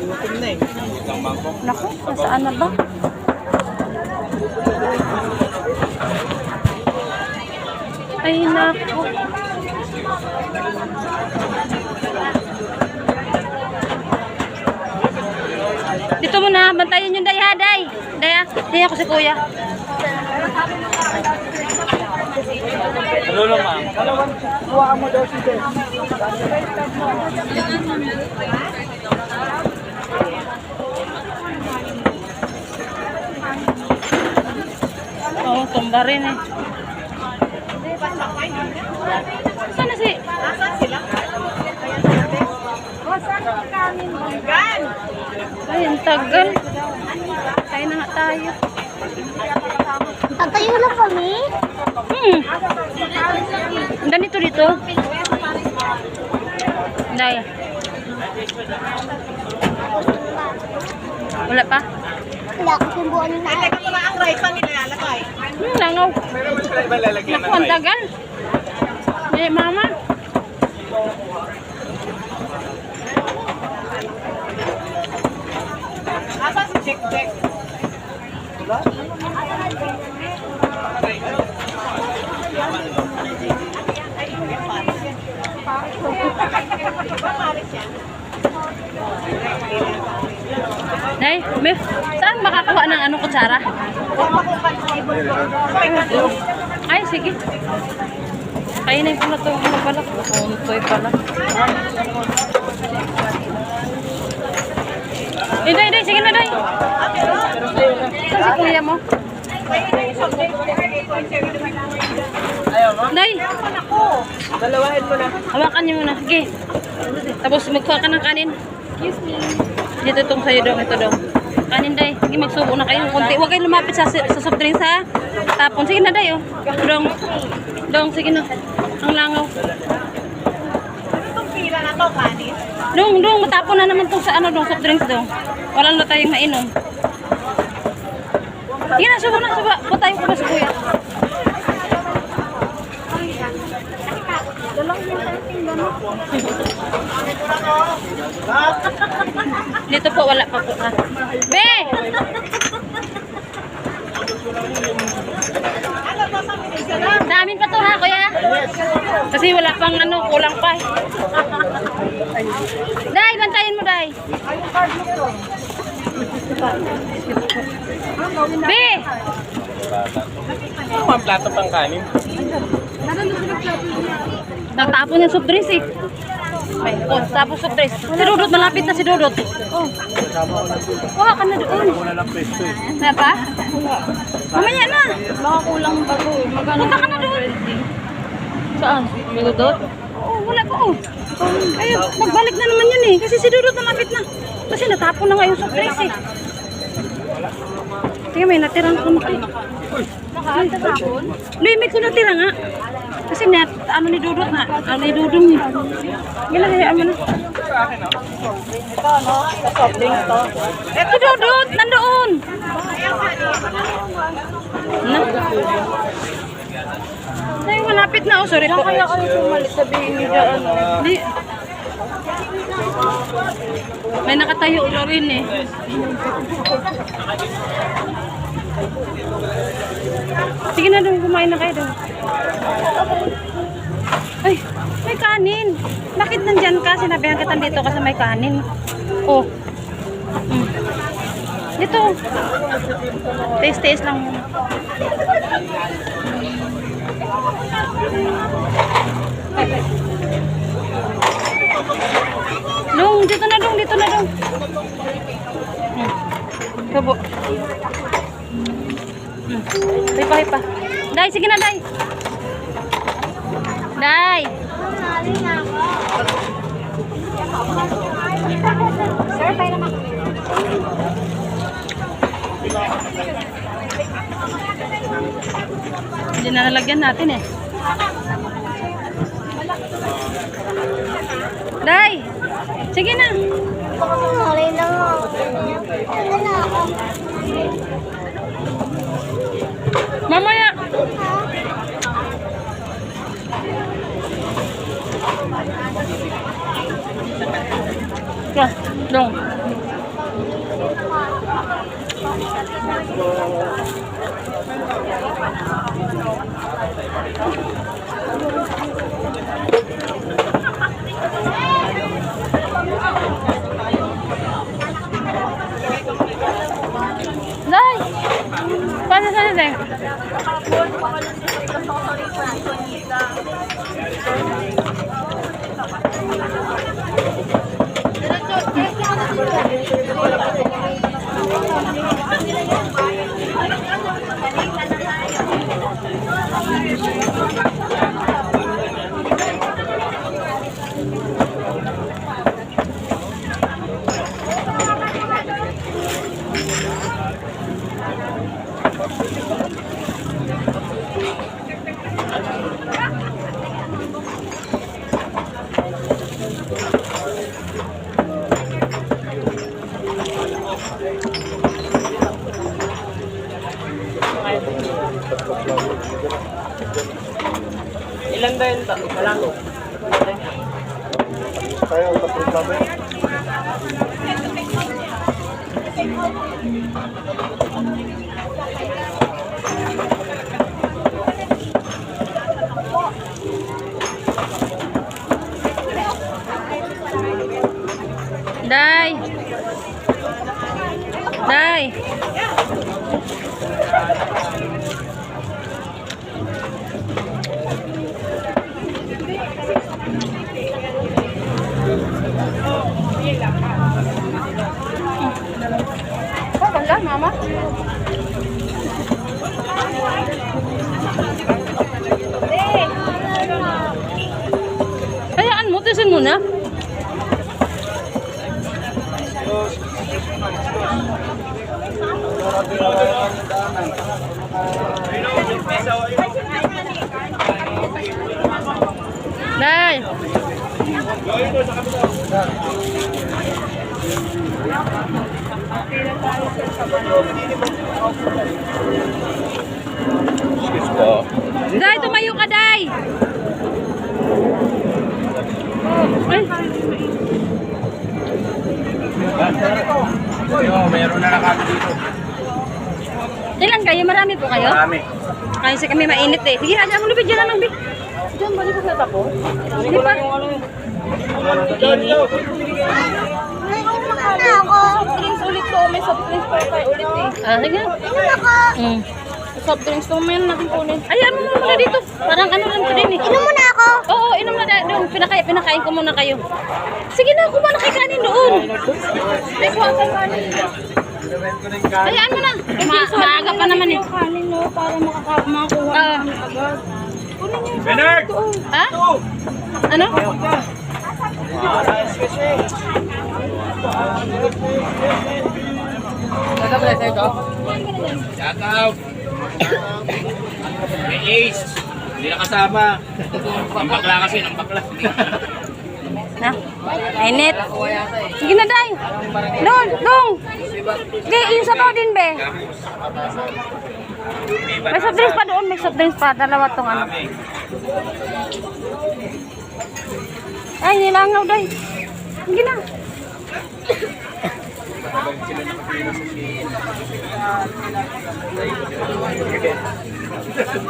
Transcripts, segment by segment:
Gutom na eh. Naku, nasaan na ba? Ay, naku. Dito muna, bantayan yung day ha, day. Day ako si kuya. Ano lang ma'am? Kuha mo daw si Des. Oo, tumba rin eh. Sana si? Ay, ang tagal. Kaya na nga tayo. Tatayo lang kami. Ganito dito. Day. Wala pa? Wala kasi buwan na. Teka ko na ang rice ang nilalagay. Langaw. Meron pa iba lalagyan Naku, ang tagal. Eh, mama. Asa si Jack Jack? Day, saan makakuha ng anong kutsara? Ay, sige. Kainin ko na ito. Ano pala? Kuntoy pala. Day, sige na, day. Saan si kuya mo? Day, Dalawahin mo na. hawakan niyo muna. Sige. Tapos magkuha ka ng kanin. Excuse me. Dito itong sa'yo dong. Ito dong. Kanin, day. Sige, magsubo na kayo ng konti. Huwag kayo lumapit sa soft drinks, ha? Tapon. Sige na, day, oh. Dong. Dong, sige na. Ang langaw. Itong pila na to, kanin. Dong, matapon na naman itong sa ano, dong, soft drinks, dong. Wala na tayong mainom. Sige na, subo na, subo. Putayin ko na sa kuya. Dito po, wala pa po, ha? Be! Ano to sa minisa na? Damin pa to, ha, kuya? Kasi wala pang ano, kulang pa. Day, bantayin mo, day. Be! Ano ang plato pang kanin? Natapon yung soft drinks, eh. May, tapos soft drinks. Si Dudut, malapit na si Dudut. Oh. Kuha ka na doon. Wala lang pesto eh. Kaya pa? Mamaya na. Baka kulang bago. Punta ka na doon. Saan? May Dudut? Oo, wala pa, oh. Ay, magbalik na naman yun, eh. Kasi si Dudut malapit na. Kasi natapon na nga yung soft drinks, eh. Tingnan, may natirang kunti. Nakakatapon. May kunatira nga. Kasi net, ano ni Dudut nga. Ano ni Dudong, eh. Ginagayaan mo na. Ito, no? Sa soft drinks to. Si Dudut, nandoon. Na? Ay, malapit na. Oh, sorry po. Kaya kayo sumalit sabihin niyo dyan. Di. May nakatayo na rin, eh. Sige na doon, kumain na kayo doon. Ay, may kanin. Bakit nandyan ka? Sinabihan kita dito kasi may kanin. Oh. Dito. Taste lang muna. Dong, dito na dong, dito na dong. Kabo. Hipa. Day, sige na, Day. Day. Sir, tayo naman. Hindi na nalagyan natin, eh. Day. Sige na. Alay lang ako. Ano na ako? Mamaya. Dong. Day! Paano sa nila? Ilan dahil ito? Walang. Tayo ang reklamo. Day! Day! Oh, wala, mama. Hayaan mo, tisin mo na. Day! Day, tumayo ka, Day! Ay! Mayroon na nakakita dito. Ilan kayo? Marami po kayo? Marami. Kasi kami mainit eh. Sige, hadi mo lubid dyan lang, Bi. Diyan, balik ko sa tapo. Hindi pa. Drinks ulit to. May soft drinks pa tayo ulit eh. Ah, sige. Mm. Soft drinks to. May natin kunin. Ayan mo muna dito. Parang ano lang to din eh. Inom muna ako. Oo, inom na doon. Pinakain ko muna kayo. Sige na, kuha na kay kanin doon. Ay, kuha ka kanin. Hayaan mo na. Maaga pa naman eh. Kanin no, para makakuha Ah. namin agad. Bernard! Ha? Ano? Shout out! May Ace! Hindi na kasama. Ang bakla kasi, ang bakla. Na? Init. Sige na, Day. Doon, doon. Sige, yung sabaw din, Be. May soft drinks pa doon. May soft drinks pa. Dalawa tong ano. Ay, nilangaw, Day. Sige na.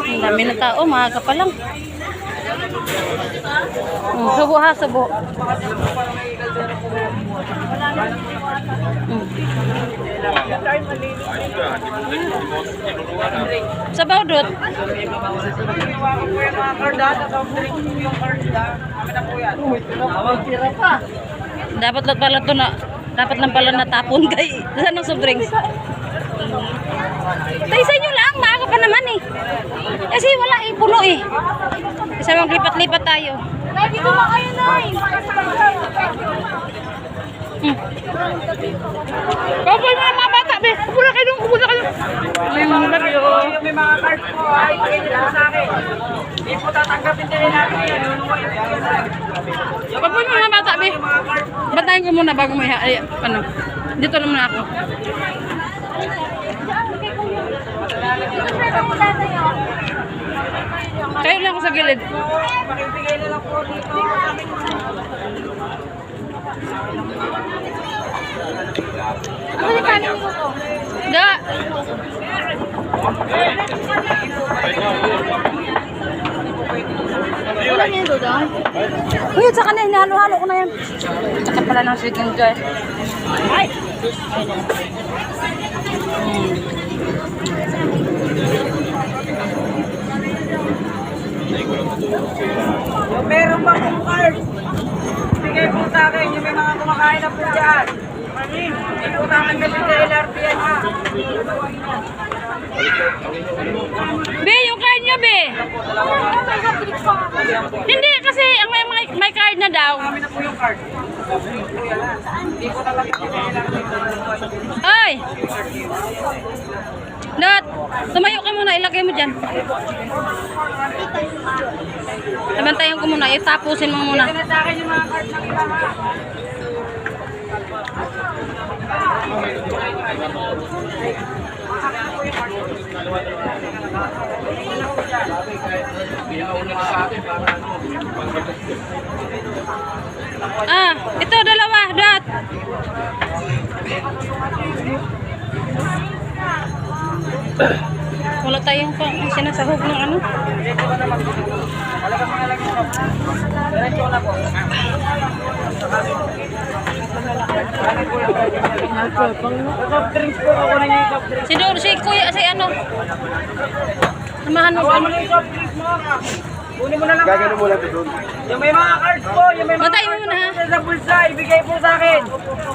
Ang dami na tao. Maaga pa lang. Subo ha, subo. Sabaw dot. Dapat lang pala to na dapat lang pala natapon kay saan ang soft drinks. Tay sa inyo lang, maaga pa naman eh. Kasi wala eh, puno eh. Kasi maglipat-lipat tayo. Nay, dito ba kayo, Nay? Kapoy mo mga bata, be. Kumuna kayo doon, kumuna kayo. May mga card po ay pakita sa akin. Hindi po tatanggapin din natin yan. Kapoy mo mga bata, be. Batayin ko muna bago may ano. Dito lang muna ako. Kayo lang ako sa gilid. Makibigay na lang po dito. Ano yung kanin mo to? Da, daw. Uy, sa kanya, hinalo-halo ko na yan. Saka pala ng chicken joy. Ay! Yung meron pa pong card. Bigay po sa akin yung may mga kumakain na po dyan. Hindi po tatanggapin sa LRT yan ha. Be, yung card niya, be. Hindi, kasi ang may card na daw. Kami na po yung card. Hindi po talaga sa LRT. Ay! Lot, tumayo ka muna, ilagay mo dyan. Nabantayan ko muna, itapusin mo muna. Bigay na sa akin yung mga card ng iba ha. Ah, ito dalawa, Dot. Wala tayong sinasahog ng ano. Diretso na po. Soft drinks po. Ako na yung soft drinks. Si Kuya, si ano. Samahan mo Ako doon. na yung soft drinks mo. Kunin mo na lang. Gagano mo lang ito doon. Yung may mga cards po, yung may mga Matay mo muna, ha? cards sa bulsa, ibigay po sa akin.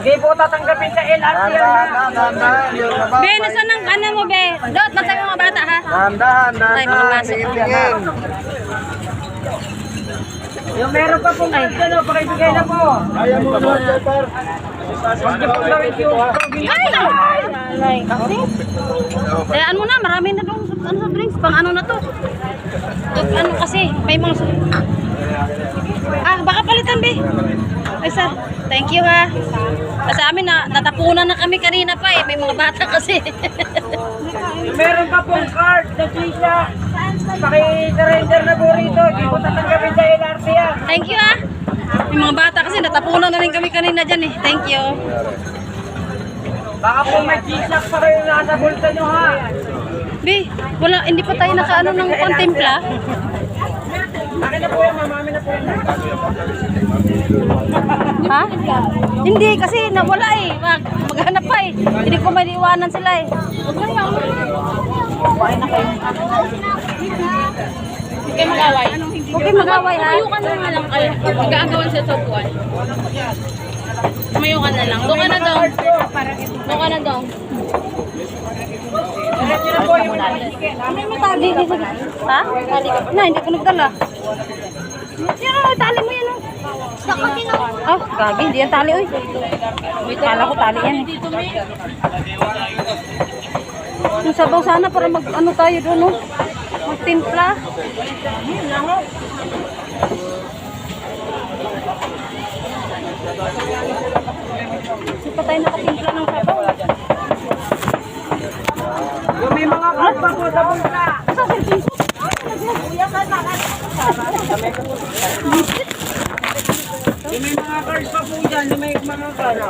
Ibigay po tatanggapin sa LRT yan ha. Be, nasa ng ano mo, Be? Dot, basta yung mga bata, ha? Ay, mga pasok. Yung meron pa pong cards ano, pakibigay na po. Kaya mo naman, Jepar. Huwag niyo po gawin yung Ay! Dayaan mo na, marami na doon ano, sa drinks. Pang ano na to? Ano kasi, may mga... baka palitan, Be. Ay, sir. Thank you, ha. Sa amin, natapunan na kami kanina pa, eh. May mga bata kasi. Yung meron pa pong card sa G-Shock. Paki-surrender na po rito. Hindi po tatanggapin sa LRT yan. Thank you, ha. May mga bata kasi natapunan na rin kami kanina dyan, eh. Thank you. Baka po may G-Shock pa kayo nasa bulsa nyo ha. Be, wala, hindi pa tayo nakaano ng kontempla. Akin na po yan, mamami na po yan. Ha? Hindi, kasi nawala eh. Maghanap pa eh. Hindi ko maiiwanan sila eh. Huwag kayo mag-away. Huwag kayo mag-away ha. Tumayo ka na lang kayo. Mag-aagawan sa sopuan. Tumayo ka na lang. Doon ka na daw. Doon ka na daw. May tali. Ha? Tali ka. Na, hindi ko nagdala. Yan, tali mo yan. Oh, gagi, hindi yan tali, uy. Kala ko tali yan. Yung sabaw sana para mag-ano tayo doon, no? Magtimpla. Hindi pa tayo nakatimpla ng sabaw. Yung may mga card pa po sa bulsa. Yung may mga cards pa po dyan, yung may mga cards.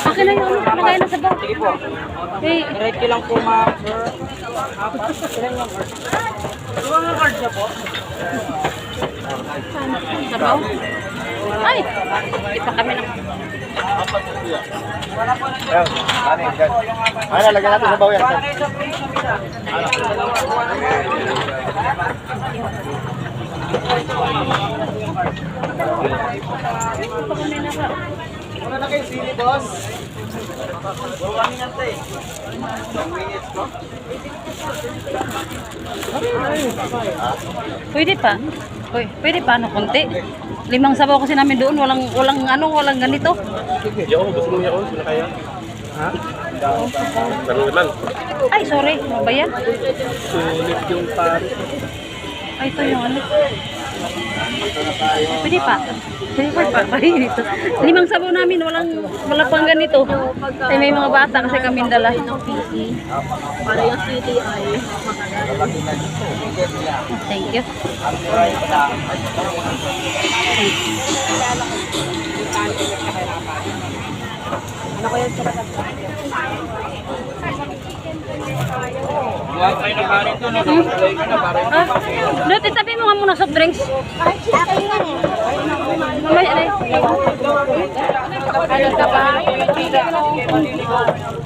Akin na yun, nagay na sabaw. Sige po. Hey, Diretso lang po mga sir. Ilan yung cards? Yung mga cards na po. sabaw. Ay, hindi pa kami na. Ano, lagyan natin sa bawayan. Para kayo sa place na bila. Una na kayo sili, boss. Kami nantay. 2 minutes ko. Pwede pa. Uy, pwede pa ano konti. 5 sabaw kasi namin doon, walang ganito. Yaon, gusto mo yaon? Sino kaya? Ha? Ano naman? Ay, sorry. Ano ba yan? Sulit yung pari. Ay, ito yung ano. Pwede pa. Pwede pa. Pwede dito. 5 sabaw namin, wala pang ganito. Ay, may mga bata kasi kami dala. Para yung city ay Thank you. ano ko yan sa Dut, itabi mo nga muna soft drinks. Akin nga eh. Mamaya na Ano ka ba?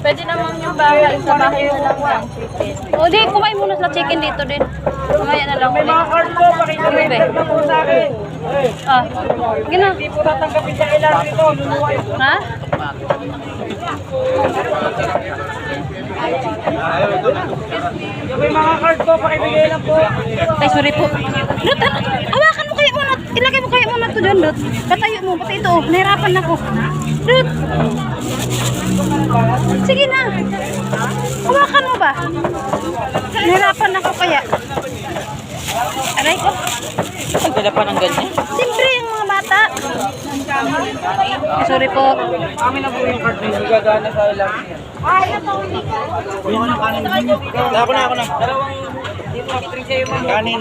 Pwede naman yung bahay sa bahay na lang one chicken. O di, kumain muna sa chicken dito din. Mamaya na lang May ulit. mga card po, pakibigay lang po sa akin. Ah, gina. Hindi po tatanggapin sa LRT to. Luluway. Ha? Yung may mga card po, pakibigay lang po. Ay, sorry po. Dut, hawakan mo kayo muna. Ilagay mo kayo muna to dyan, Dut. Patayo mo, pati ito. Nahirapan ako. Dut. Sige na. Hawakan mo ba? Nahirapan ako kaya. Aray ko. Pagdala pa ng ganyan? Siyempre, yung mga bata. Ay, sorry po. Amin na po yung card na gagana sa LRT. Ako na. Dalawang hindi po string sa'yo, ma'am. Kanin.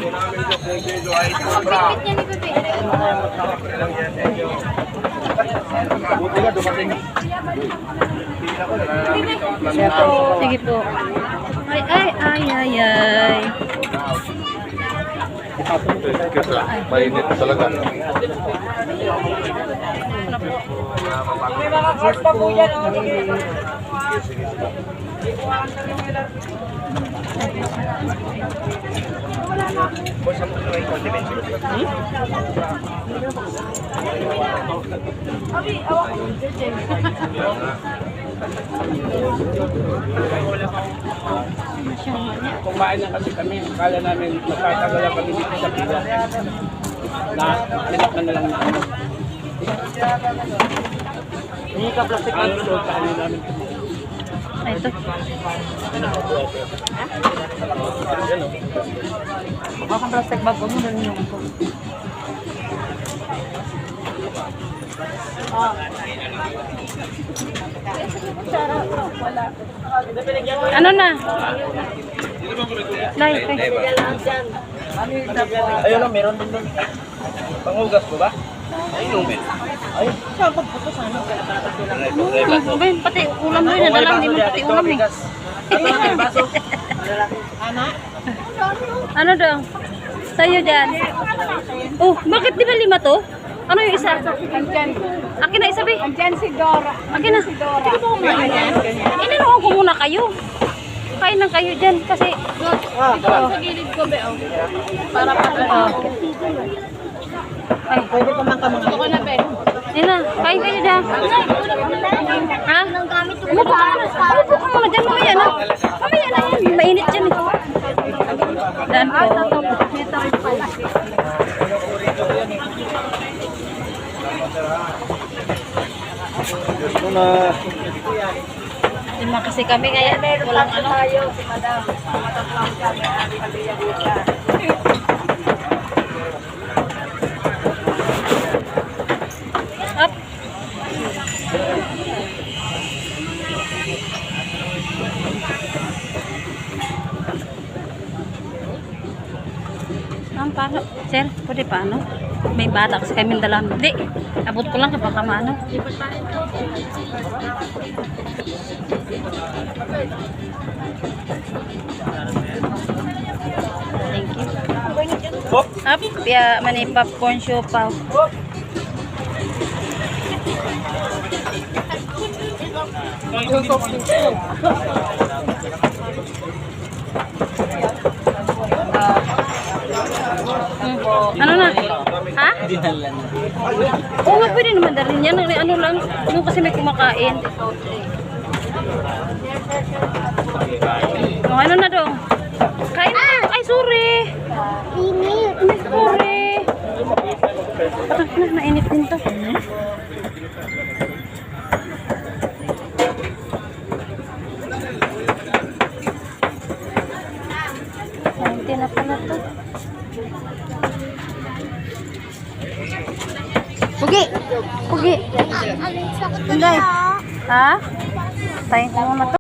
Buti ka dumating. Sige po. Ay, ay, ay, ay, ay. Mainit talaga. May mga card pa po yan. Oh. Kumain na kasi kami, akala namin magtatagal lang kami dito sa pila. Na, tinakpan na lang namin. Hindi ka plastic Ano so, kaano namin. Ay, ito. Baka plastic bag, huwag mo na yung ko. Ano na? Nay, Ayun lang, meron din doon. Panghugas mo ba? Ay, numen. Ay, saan pagputo sana? Ben, pati ulam mo yun. Nadala, hindi mo pati ulam eh. Ano daw? Sa'yo dyan. Oh, bakit di ba 5 to? Ano yung isa? Akin na isa, be. Diyan si Dora. Akin na. Sige po kumain yan. Ininuhan ko muna kayo. Kain lang kayo dyan kasi... Sa gilid ko, be. Para pa Ay, Pwede pa man kamang. Ako na, be. ayun na. Kain kayo dyan. Ha? Umupo ka muna. Umupo ka muna dyan. Mamaya na. Mamaya na yan. Mainit dyan eh. Dan po. Muna. Lima kasi kami kaya walang ano. Tayo, si Madam. Matatlang ka, may ari-ariya dito. Up. Paano? Sir, pwede paano? May bata kasi kami dalam. Hindi, abot ko lang kapag maano. Thank you. Up, ya, mani popcorn siopaw. Ano na? Ha? Oo nga, pwede naman dalhin yan. Ano lang, yung kasi may kumakain. O, ano na dong? Kain na. Ay, sorry. Init. Ay, sorry. Ah, nainit din to. Nanti na pala to. Pugi! Pugi! Aling sakit Inday. na. Ha? Tayo ko muna to.